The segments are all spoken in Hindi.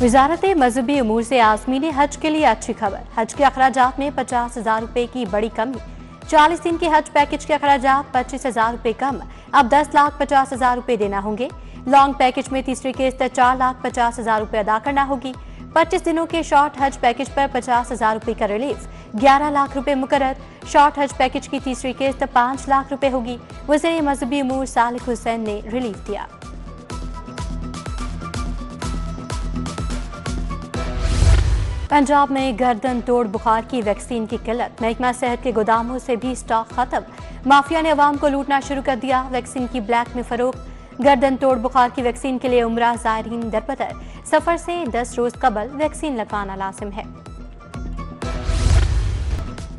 वजारत मजहबी उमूर से आज़मीन हज के लिए अच्छी खबर। हज के अखराजात में 50,000 रुपए की बड़ी कमी। 40 दिन के हज पैकेज के अखराजात 25,000 रुपए कम। अब 10,50,000 रुपए देना होंगे। लॉन्ग पैकेज में तीसरी किस्त 4,50,000 रुपए अदा करना होगी। 25 दिनों के शॉर्ट हज पैकेज पर 50,000 रुपए का रिलीफ। 11 लाख रुपए मुकर्रर। शॉर्ट हज पैकेज की तीसरी किस्त 5 लाख रुपए होगी। वज़ीर मजहबी उमूर सालिक हुसैन ने रिलीफ दिया। पंजाब में गर्दन तोड़ बुखार की वैक्सीन की किल्लत। महकमा सेहत के गोदामों से भी स्टॉक खत्म। माफिया ने अवाम को लूटना शुरू कर दिया। वैक्सीन की ब्लैक में फरोख्त। गर्दन तोड़ बुखार की वैक्सीन के लिए उम्रा ज़ायरीन दरपदर। सफर से 10 रोज कबल वैक्सीन लगवाना लाजिम है।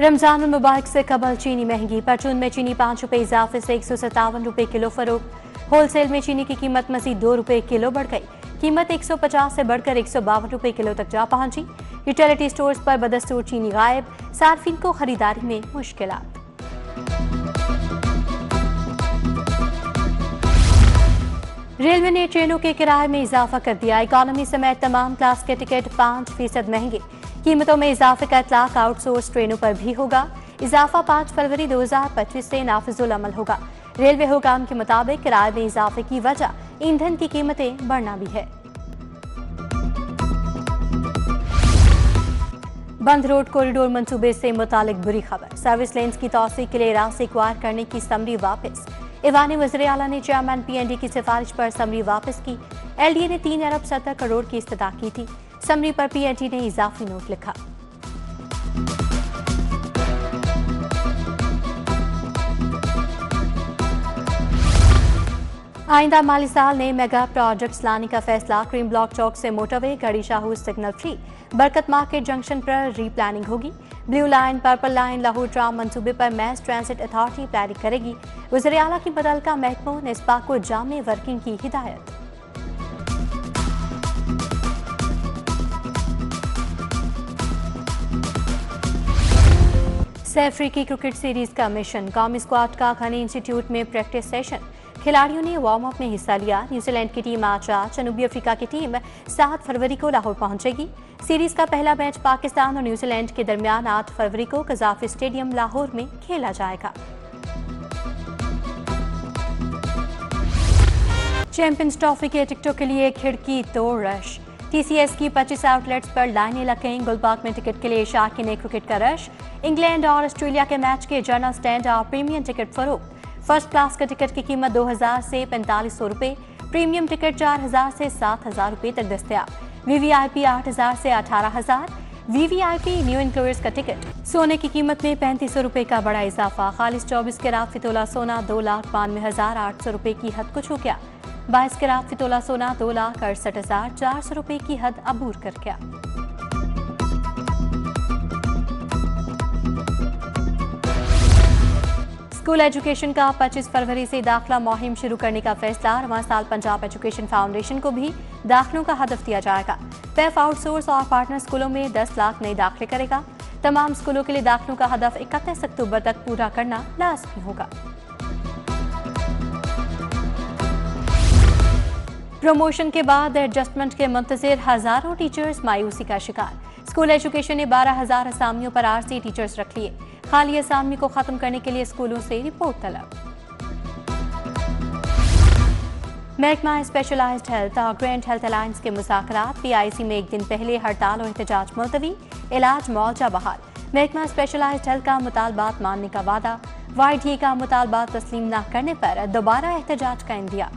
रमजान मुबारक से कबल चीनी महंगी। परचून में चीनी 5 रुपए इजाफे से 157 रुपए किलो फरोख्त। होलसेल में चीनी की कीमत मजीद 2 रुपए किलो बढ़ गई। कीमत 150 से बढ़कर 152 रुपए किलो तक जा पहुंची। यूटिलिटी स्टोर्स पर बदस्तूर चीनी गायब। सार्फिन को खरीदारी में मुश्किलात। रेलवे ने ट्रेनों के किराए में इजाफा कर दिया। इकोनॉमी समेत तमाम क्लास के टिकट 5% महंगे। कीमतों में इजाफे का इतलाक आउटसोर्स ट्रेनों पर भी होगा। इजाफा 5 फरवरी 2025 से नाफिजुल अमल होगा। रेलवे हुकाम के मुताबिक किराए में इजाफे की वजह ईंधन की कीमतें बढ़ना भी है। बंद रोड कॉरिडोर मंसूबे से मुतालिक बुरी खबर। सर्विस लेन्स की तौसीक के लिए रास्ते एक्वायर करने की समरी वापस। ईवान वज़ीर आला ने चेयरमैन PND की सिफारिश पर समरी वापस की। LDA ने 3 अरब 70 करोड़ की इस्तदा की थी। समरी पर PND ने इजाफी नोट लिखा। आइंदा माली साल ने मेगा प्रोजेक्ट्स लाने का फैसला। क्रीम ब्लॉक चौक से मोटरवे, गढ़ी शाहू सिग्नल फ्री। बरकत मार्केट जंक्शन पर रीप्लानिंग होगी। Blue line, purple line, Lahore tram मंसूबे पर मैस ट्रांसिट अथॉरिटी प्लानिंग करेगी। वज़ीर आला की मुतल्लिका महकमों ने इस बात को जामे वर्किंग की हिदायत। सैफ अफ्रीकी क्रिकेट सीरीज का मिशन। कौमी स्क्वाड का खनी इंस्टीट्यूट में प्रैक्टिस सेशन। खिलाड़ियों ने वार्म अप में हिस्सा लिया। न्यूजीलैंड की टीम आज रात, जनूबी अफ्रीका की टीम 7 फरवरी को लाहौर पहुंचेगी। सीरीज का पहला मैच पाकिस्तान और न्यूजीलैंड के दरमियान 8 फरवरी को कज़ाफी स्टेडियम लाहौर में खेला जाएगा। चैंपियंस ट्रॉफी के टिकटों के लिए खिड़की तोड़ रश। TCS की 25 आउटलेट्स पर लाइनें लग गईं। गुलबाग में टिकट के लिए शाकीन क्रिकेट का रश। इंग्लैंड और ऑस्ट्रेलिया के मैच के जनरल स्टैंड और प्रीमियम टिकट फरोख्त। फर्स्ट क्लास का टिकट की कीमत 2,000 से 4,500 रुपए। प्रीमियम टिकट 4,000 से 7,000 रुपए तक दस्तयाब। VVIP 8,000 से 18,000। VVIP न्यू इंक्लूडर्स का टिकट। सोने की कीमत में 3,500 रुपए का बड़ा इजाफा। खालिस 24 कैरात फितोला सोना 2,92,800 रुपए की हद को छू गया। 22 कैरात फितोला सोना 2,68,400 रुपए की हद अबूर कर गया। स्कूल एजुकेशन का 25 फरवरी से दाखिला मुहिम शुरू करने का फैसला। रवां साल पंजाब एजुकेशन फाउंडेशन को भी दाखिलों का हदफ दिया जाएगा। पैफ आउटसोर्स और पार्टनर स्कूलों में 10 लाख नए दाखिले करेगा। तमाम स्कूलों के लिए दाखिलों का हदफ 31 अक्टूबर तक पूरा करना लाज़मी होगा। प्रमोशन के बाद एडजस्टमेंट के मुंतज़िर हजारों टीचर्स मायूसी का शिकार। स्कूल एजुकेशन ने 12,000 असामियों पर RC टीचर्स रख लिए। खाली असामी को खत्म करने के लिए स्कूलों से रिपोर्ट तलब। महकमा स्पेशलाइज्ड हेल्थ और ग्रैंड हेल्थ अलायंस के मुज़ाकरात। PIC में एक दिन पहले हड़ताल और एहतजाज मुलतवी। इलाज मौजा बहाल। महकमा स्पेशलाइज्ड हेल्थ का मुतालबात मानने का वादा। YDA का मुतालबात तस्लीम न करने पर दोबारा एहतजाज का इंदिया।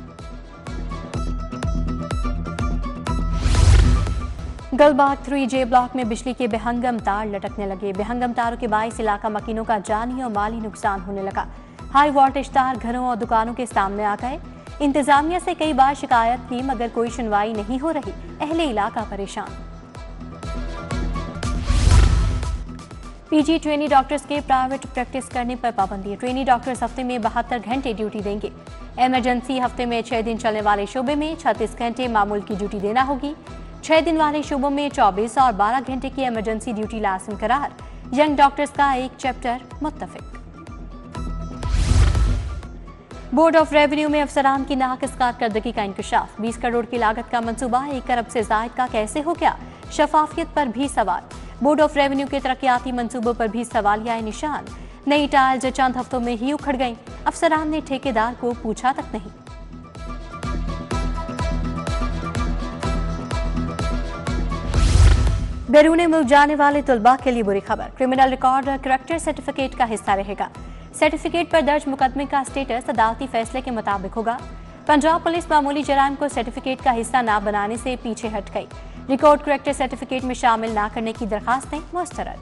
गलबाग 3J ब्लॉक में बिजली के बेहंगम तार लटकने लगे। बेहंगम तारों के बाइस इलाका मकीनों का जानी और माली नुकसान होने लगा। हाई वोल्टेज तार घरों और दुकानों के सामने आ गए। इंतजामिया से कई बार शिकायत की मगर कोई सुनवाई नहीं हो रही। अहले इलाका परेशान। PG ट्रेनी डॉक्टर्स के प्राइवेट प्रैक्टिस करने पर पाबंदी। ट्रेनी डॉक्टर्स हफ्ते में 72 घंटे ड्यूटी देंगे। इमरजेंसी हफ्ते में 6 दिन चलने वाले शोबे में 36 घंटे मामूल की ड्यूटी देना होगी। 6 दिन वाले शोबों में 24 और 12 घंटे की इमरजेंसी ड्यूटी लाजिम करार। यंग डॉक्टर्स का एक चैप्टर मुत्तफिक। बोर्ड ऑफ रेवेन्यू में अफसरान की नाकिस कारकर्दगी का इंकशाफ। 20 करोड़ की लागत का मंसूबा 1 अरब से जायद का कैसे हो गया? शफाफियत पर भी सवाल। बोर्ड ऑफ रेवेन्यू के तरक्याती मंसूबों पर भी सवालिया निशान। नई टाइल्स चंद हफ्तों में ही उखड़ गईं। अफसरान ने ठेकेदार को पूछा तक नहीं। बैरून मुल्क जाने वाले तुलबा के लिए बुरी खबर। क्रिमिनल रिकॉर्ड करैक्टर सर्टिफिकेट का हिस्सा रहेगा। सर्टिफिकेट पर दर्ज मुकदमे का स्टेटस अदालती फैसले के मुताबिक होगा। पंजाब पुलिस मामूली जराइम को सर्टिफिकेट का हिस्सा न बनाने से पीछे हट गई। रिकॉर्ड करैक्टर सर्टिफिकेट में शामिल न करने की दरखास्तें मुस्तरद।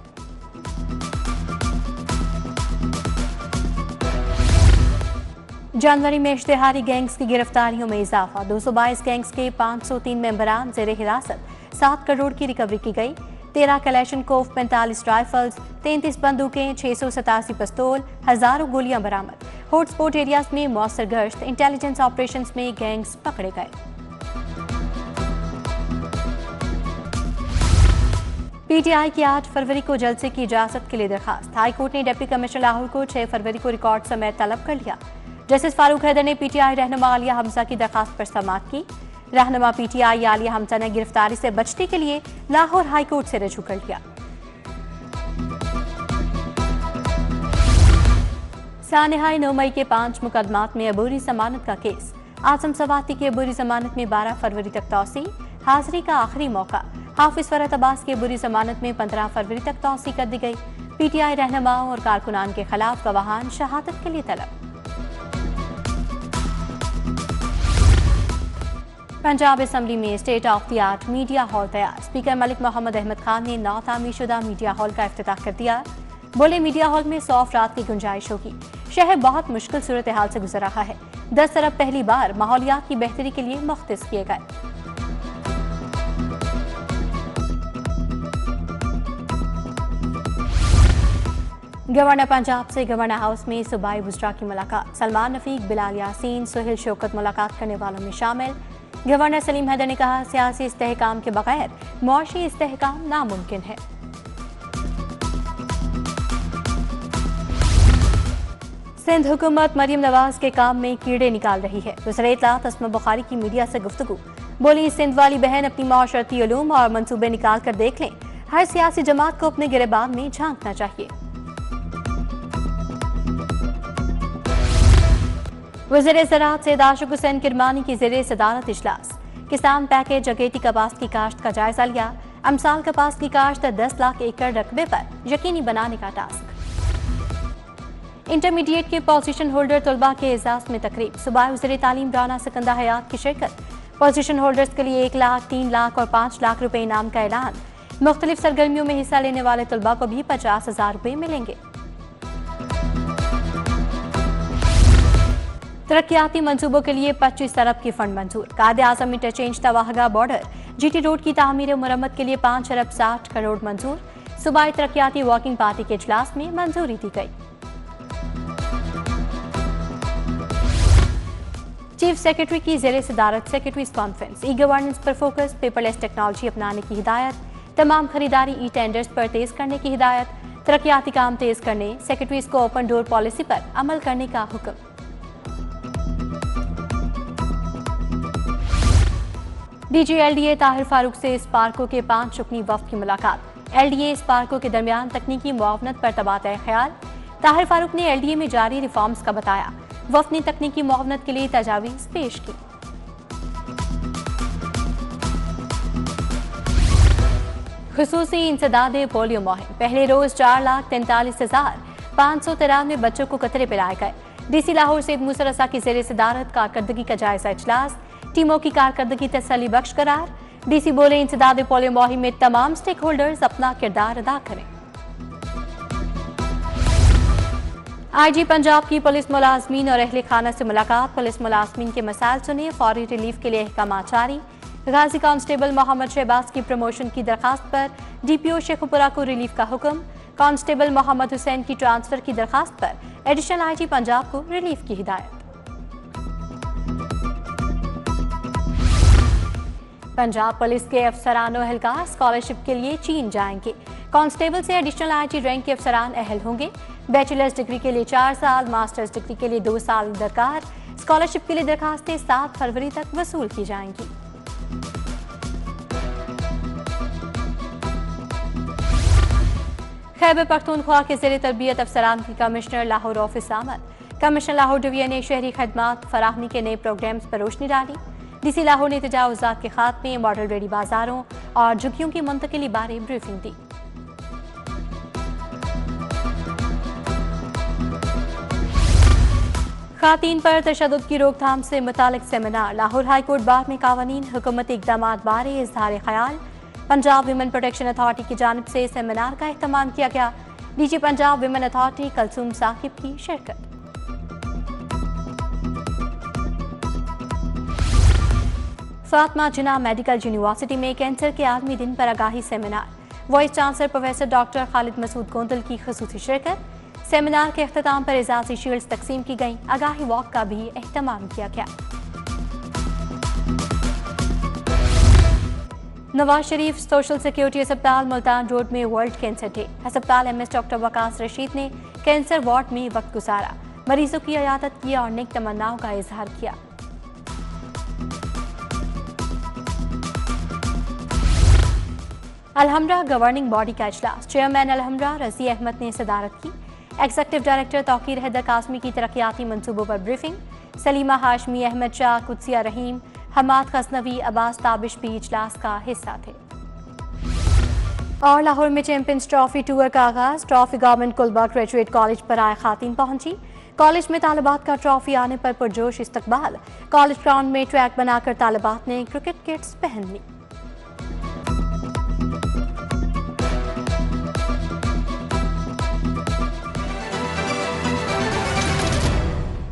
जनवरी में इश्तिहारी गैंग्स की गिरफ्तारियों में इजाफा। 222 गैंग्स के 503 मेंबरान जेर हिरासत। 7 करोड़ की रिकवरी की गई। 13 कलेशनकोफ, 45 राइफल्स, 33 बंदूकें, 687 पिस्तौल, हजारों गोलियां बरामद। हॉटस्पॉट एरियाज में मौसर गश्त। इंटेलिजेंस ऑपरेशंस में गैंग्स पकड़े गए। पीटीआई की 8 फरवरी को जलसे की इजाजत के लिए दरखास्त। हाईकोर्ट ने डिप्टी कमिश्नर लाहौर को 6 फरवरी को रिकॉर्ड समेत तलब कर लिया। जस्टिस फारूक हैदर ने पीटीआई रहनुमा आलिया हमजा की दरखास्त पर समाअत की। रहनुमा पीटीआई आलिया हमजा ने गिरफ्तारी से बचने के लिए लाहौर हाईकोर्ट से रजू कर लिया। सानिहाई 9 मई के 5 मुकदमात में अबूरी जमानत का केस। आजम सवाती की अबूरी जमानत में 12 फरवरी तक तौसी। हाजिरी का आखिरी मौका। हाफिज फरहत अब्बास की अबूरी जमानत में 15 फरवरी तक तौसी कर दी गई। पीटीआई रहनुमाओं और कारकुनान के खिलाफ गवाहान शहादत के लिए तलब। पंजाब असम्बली में state of the art media hall तैयार। स्पीकर मलिक मोहम्मद अहमद खान ने नौ तामीरशुदा मीडिया हॉल का इफ्तिताह कर दिया। बोले, मीडिया हॉल में 100 अफराद की गुंजाइश होगी। शहर बहुत मुश्किल सूरत हाल से गुजर रहा है। 10 अरब पहली बार माहौलियात की बेहतरी के लिए मुख्तस किए गए। गवर्नर पंजाब से गवर्नर हाउस में सूबाई वुज़रा की मुलाकात। सलमान रफीक, बिलाल यासीन, सुहेल शौकत मुलाकात करने वालों में शामिल। गवर्नर सलीम हैदर ने कहा, सियासी इस्तेहकाम के बगैर मुआशी इस्तेहकाम नामुमकिन है। सिंध हुकूमत मरियम नवाज के काम में कीड़े निकाल रही है। वज़ीर इत्तलाआत अस्मा बुखारी की मीडिया से गुफ्तगू। बोली, सिंध वाली बहन अपनी माशरती उलूम और मंसूबे निकाल कर देख लें। हर सियासी जमात को अपने गिरेबान में झांकना चाहिए। वज़ीर ज़राअत सैयद आशिक हुसैन किरमानी की ज़ेरे सदारत इजलास। किसान पैकेज अगेती कपास की काश्त का जायजा लिया। अमसाल कपास की काश्त 10 लाख एकड़ रकबे पर यकीनी बनाने का टास्क। इंटरमीडिएट के पोजीशन होल्डर तलबा के एजाज में तकरीब। सूबाई वज़ीर तालीम राना सिकंदर हयात की शिरकत। पोजीशन होल्डर्स के लिए 1 लाख, 3 लाख और 5 लाख रुपए इनाम का ऐलान। मुख्तलिफ सरगर्मियों में हिस्सा लेने वाले तलबा को भी 50,000 रुपए मिलेंगे। तरक्याती मंसूबों के लिए 25 अरब की फंड मंजूर। कायदे आजम इंटरचेंज तवाहगा बॉर्डर जीटी रोड की तामीर मुरम्मत के लिए 5 अरब 60 करोड़ मंजूर। सूबाई तरक्याती वर्किंग पार्टी के इजलास में मंजूरी दी गई। चीफ सेक्रेटरी की जेर सदारत सेक्रेटरीज कॉन्फ्रेंस। ई गवर्नेंस पर फोकस। पेपरलेस टेक्नोलॉजी अपनाने की हिदायत। तमाम खरीदारी ई टेंडर्स पर तेज करने की हिदायत। तरक्याती काम तेज करने, सेक्रेटरीज को ओपन डोर पॉलिसी पर अमल करने का हुक्म। डीजी एलडीए ताहिर फारूक से स्पार्को के 5 रुकनी वफ्द की मुलाकात। एलडीए स्पार्को के दरमियान तकनीकी मुआवनत पर तबादला ख्याल। ताहिर फारूक ने एलडीए में जारी रिफॉर्म्स का बताया। वफ्द ने तकनीकी मुआवनत के लिए तजावीज़ पेश की। खुसूसी इंसदादे पोलियो मुहिम। पहले रोज 4,43,593 बच्चों को कतरे पिलाए गए। डीसी लाहौर सैयद मूसा रज़ा की जेर सदारत कारकर्दगी का जायजा इजलास। टीमों की कारकर्दगी तसल्ली बख्श करार। डीसी बोले, इंसदादे पोलियो मुहिम में तमाम स्टेक होल्डर्स अपना किरदार अदा करें। आईजी पंजाब की पुलिस मुलाजमीन और अहले खाना से मुलाकात। पुलिस मुलाजमीन के मसाइल सुने। फौरी रिलीफ के लिए अहकाम जारी। गाजी कांस्टेबल मोहम्मद शहबाज की प्रमोशन की दरखास्त पर डीपीओ शेखुपुरा को रिलीफ का हुक्म। कांस्टेबल मोहम्मद हुसैन की ट्रांसफर की दरखास्त पर एडिशनल आईजी पंजाब को रिलीफ की हिदायत। पंजाब पुलिस के अफसरान और एहलकार स्कॉलरशिप के लिए चीन जाएंगे। कांस्टेबल से एडिशनल आईजी रैंक के अफसरान अहल होंगे। बैचलर्स डिग्री के लिए 4 साल, मास्टर्स डिग्री के लिए 2 साल दरकार। स्कॉलरशिप के लिए दरखास्तें 7 फरवरी तक वसूल की जाएंगी। खैबर पख्तूनख्वा के ज़ेरे तरबियत अफसरान की कमिश्नर लाहौर ऑफिस आमद। कमिश्नर लाहौर डिवीजन ने शहरी खदमात फराहमी के नए प्रोग्राम्स पर रोशनी डाली। डीसी लाहौर ने तजावुज़ात के खात्मे, मॉडल रेडी बाजारों और झुग्गियों की मुंतकिली बारे ब्रीफिंग दी। खातीन पर तशद्दुद की रोकथाम से मुतालिक seminar. Lahore high court bar में कानूनी हुकूमती इक़दामात बारे इज़हार ख्याल। पंजाब विमेन प्रोटेक्शन अथॉरिटी की जानिब से सेमिनार का एहतमाम किया गया। DG Punjab women authority Kulsoom Saqib की शिरकत। फातिमा जिन्ना मेडिकल यूनिवर्सिटी में कैंसर के आलमी दिन पर आगाही seminar. Vice chancellor professor doctor Khalid Masood Gondal की खुसूसी शिरकत। सेमिनार के अख्ताम पर एजाज़ी शील्ड्स तकसीम की गई। आगाही वॉक का भी एहतमाम किया गया। नवाज शरीफ सोशल सिक्योरिटी अस्पताल मुल्तान रोड में वर्ल्ड कैंसर डे। अस्पताल MS डॉक्टर वकास रशीद ने कैंसर वार्ड में वक्त गुजारा, मरीजों की इयादत की और नेक तमन्नाओं का इजहार किया। अलहम्रा गवर्निंग बॉडी का इजलास। चेयरमैन अलहम्रा रजी अहमद ने सदारत की। एग्जीक्यूटिव डायरेक्टर तौकीर हैदर कासमी की तरक्याती मंसूबों पर ब्रीफिंग। सलीमा हाशमी, अहमद शाह, कुदसिया रहीम, हमाद खसनवी, अब्बास ताबिश भी इजलास का हिस्सा थे। और लाहौर में चैंपियंस ट्रॉफी टूर का आगाज। Trophy government Colaba graduate college पर आए खातीन पहुंची। कॉलेज में तालिबात का ट्रॉफी आने पर पुरजोश इस्तकबाल। कॉलेज ग्राउंड में ट्रैक बनाकर तालिबात ने क्रिकेट किट्स पहन ली।